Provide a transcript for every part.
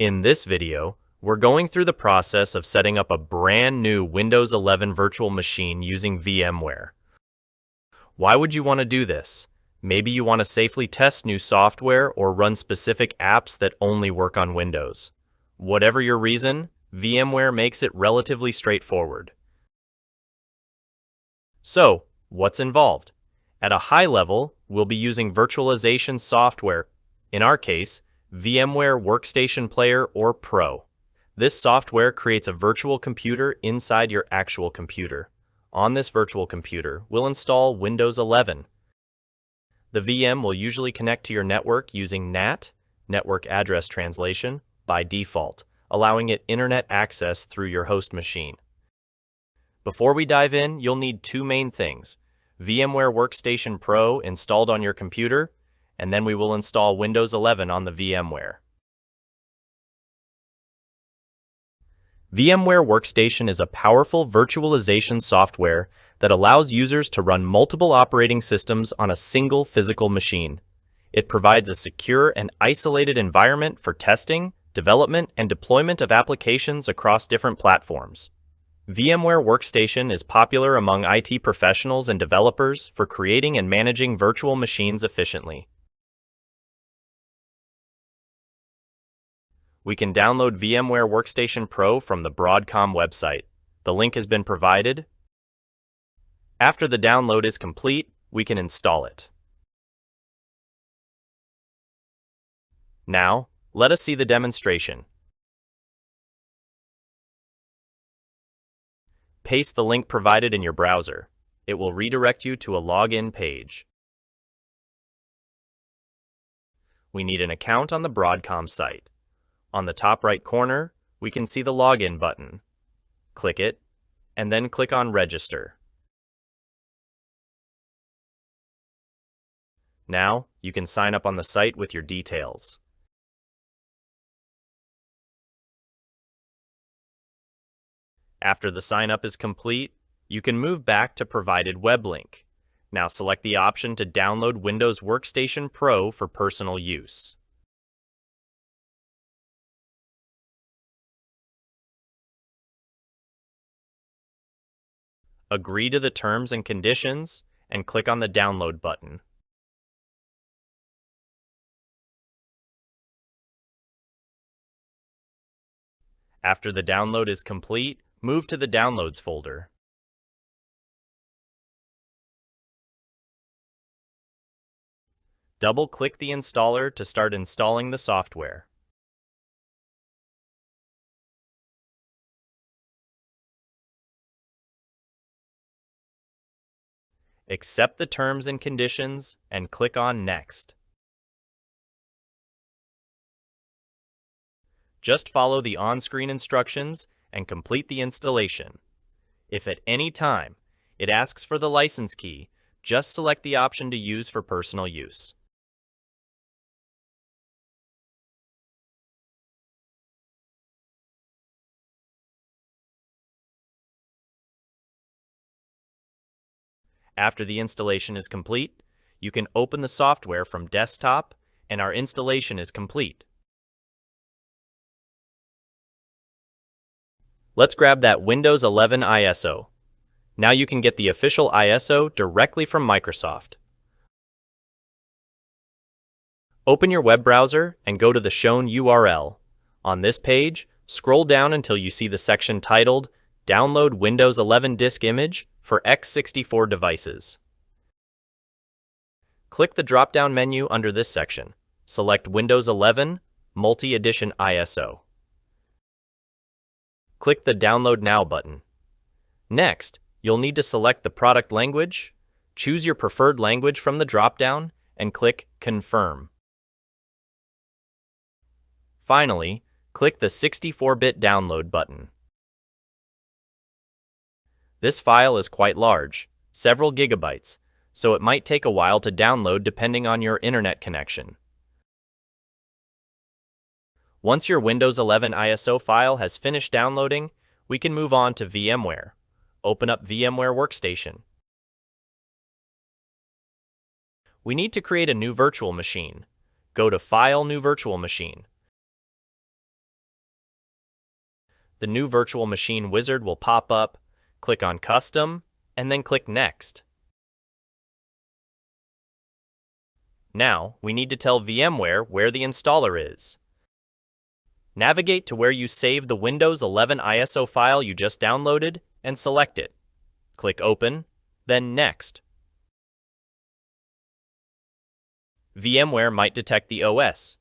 In this video, we're going through the process of setting up a brand new Windows 11 virtual machine using VMware. Why would you want to do this? Maybe you want to safely test new software or run specific apps that only work on Windows. Whatever your reason, VMware makes it relatively straightforward. So, what's involved? At a high level, we'll be using virtualization software, in our case, VMware Workstation Player or Pro. This software creates a virtual computer inside your actual computer. On this virtual computer, we'll install Windows 11. The VM will usually connect to your network using NAT, Network Address Translation, by default, allowing it internet access through your host machine. Before we dive in, you'll need two main things: VMware Workstation Pro installed on your computer, and then we will install Windows 11 on the VMware. VMware Workstation is a powerful virtualization software that allows users to run multiple operating systems on a single physical machine. It provides a secure and isolated environment for testing, development, and deployment of applications across different platforms. VMware Workstation is popular among IT professionals and developers for creating and managing virtual machines efficiently. We can download VMware Workstation Pro from the Broadcom website. The link has been provided. After the download is complete, we can install it. Now, let us see the demonstration. Paste the link provided in your browser. It will redirect you to a login page. We need an account on the Broadcom site. On the top right corner, we can see the login button. Click it, and then click on Register. Now, you can sign up on the site with your details. After the sign-up is complete, you can move back to provided web link. Now select the option to download Windows Workstation Pro for personal use. Agree to the terms and conditions, and click on the Download button. After the download is complete, move to the Downloads folder. Double-click the installer to start installing the software. Accept the terms and conditions and click on Next. Just follow the on-screen instructions and complete the installation. If at any time it asks for the license key, just select the option to use for personal use. After the installation is complete, you can open the software from desktop and our installation is complete. Let's grab that Windows 11 ISO. Now you can get the official ISO directly from Microsoft. Open your web browser and go to the shown URL. On this page, scroll down until you see the section titled Download Windows 11 Disk Image for x64 devices. Click the drop-down menu under this section. Select Windows 11 Multi-Edition ISO. Click the Download Now button. Next, you'll need to select the product language, choose your preferred language from the drop-down, and click Confirm. Finally, click the 64-bit download button. This file is quite large, several gigabytes, so it might take a while to download depending on your internet connection. Once your Windows 11 ISO file has finished downloading, we can move on to VMware. Open up VMware Workstation. We need to create a new virtual machine. Go to File, New Virtual Machine. The new virtual machine wizard will pop up. Click on Custom, and then click Next. Now, we need to tell VMware where the installer is. Navigate to where you saved the Windows 11 ISO file you just downloaded and select it. Click Open, then Next. VMware might detect the OS.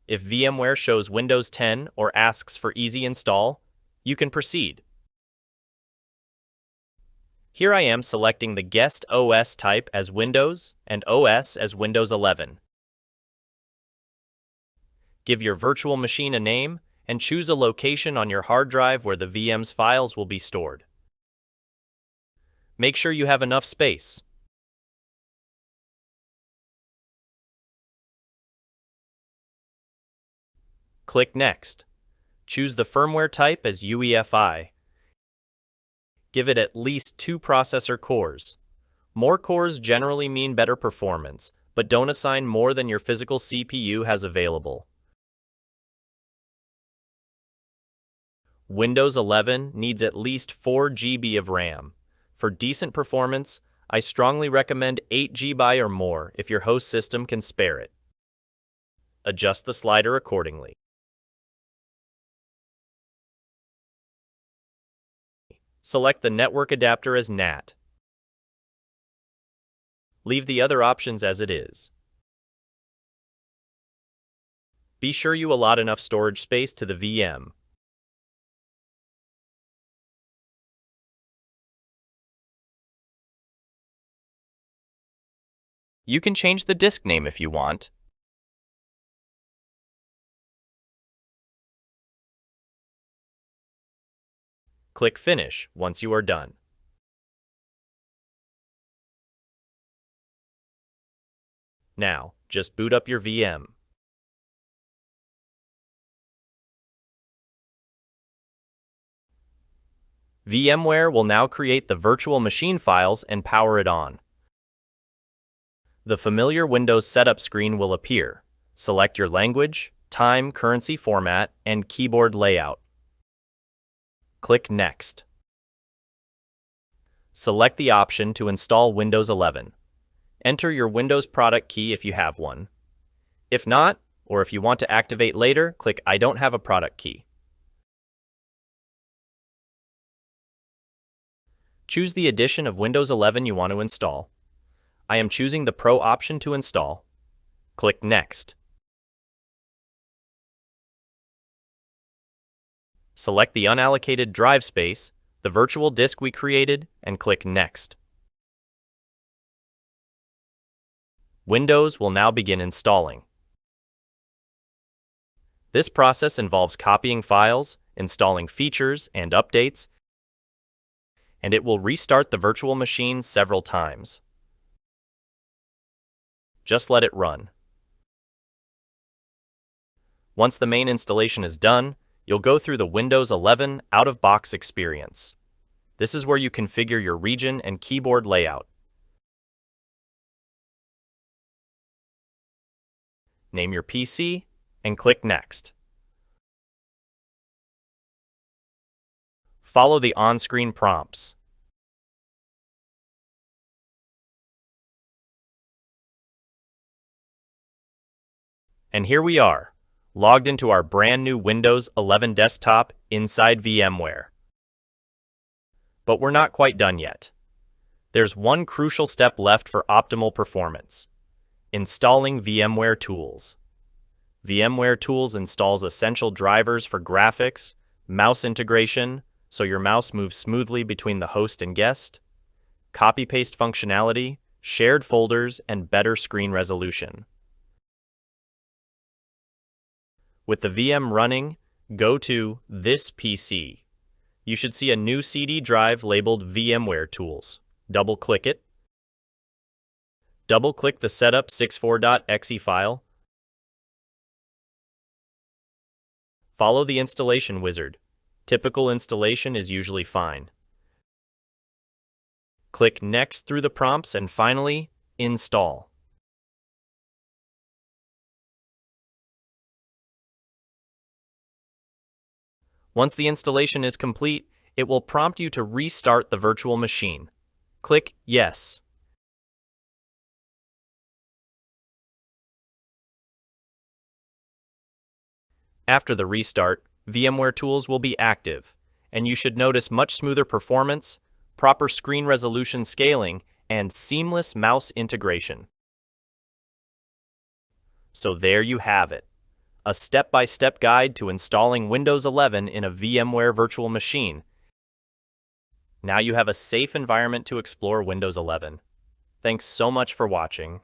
If VMware shows Windows 10 or asks for easy install, you can proceed. Here I am selecting the guest OS type as Windows and OS as Windows 11. Give your virtual machine a name and choose a location on your hard drive where the VM's files will be stored. Make sure you have enough space. Click Next. Choose the firmware type as UEFI. Give it at least 2 processor cores. More cores generally mean better performance, but don't assign more than your physical CPU has available. Windows 11 needs at least 4 GB of RAM. For decent performance, I strongly recommend 8 GB or more if your host system can spare it. Adjust the slider accordingly. Select the network adapter as NAT. Leave the other options as it is. Be sure you allot enough storage space to the VM. You can change the disk name if you want. Click Finish once you are done. Now, just boot up your VM. VMware will now create the virtual machine files and power it on. The familiar Windows setup screen will appear. Select your language, time, currency format, and keyboard layout. Click Next. Select the option to install Windows 11. Enter your Windows product key if you have one. If not, or if you want to activate later, click I don't have a product key. Choose the edition of Windows 11 you want to install. I am choosing the Pro option to install. Click Next. Select the unallocated drive space, the virtual disk we created, and click Next. Windows will now begin installing. This process involves copying files, installing features and updates, and it will restart the virtual machine several times. Just let it run. Once the main installation is done, you'll go through the Windows 11 out-of-box experience. This is where you configure your region and keyboard layout. Name your PC and click Next. Follow the on-screen prompts. And here we are, logged into our brand new Windows 11 desktop inside VMware. But we're not quite done yet. There's one crucial step left for optimal performance: installing VMware Tools. VMware Tools installs essential drivers for graphics, mouse integration, so your mouse moves smoothly between the host and guest, copy-paste functionality, shared folders, and better screen resolution. With the VM running, go to This PC. You should see a new CD drive labeled VMware Tools. Double-click it. Double-click the setup64.exe file. Follow the installation wizard. Typical installation is usually fine. Click Next through the prompts and finally, Install. Once the installation is complete, it will prompt you to restart the virtual machine. Click Yes. After the restart, VMware Tools will be active, and you should notice much smoother performance, proper screen resolution scaling, and seamless mouse integration. So there you have it, a step-by-step guide to installing Windows 11 in a VMware virtual machine. Now you have a safe environment to explore Windows 11. Thanks so much for watching.